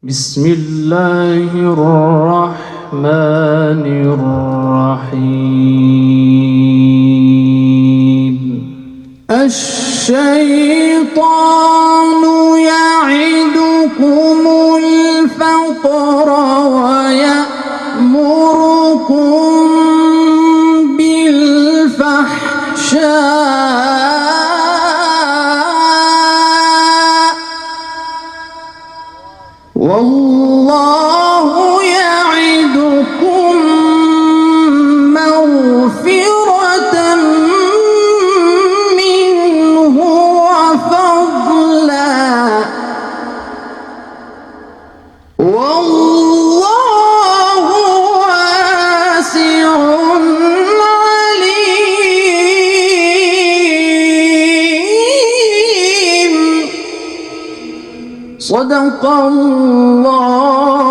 بسم الله الرحمن الرحيم. الشيطان يعدكم الفقر ويأمركم بالفحشاء والله يعدكم مغفرة منه وفضلا والله واسع عليم. صدق الله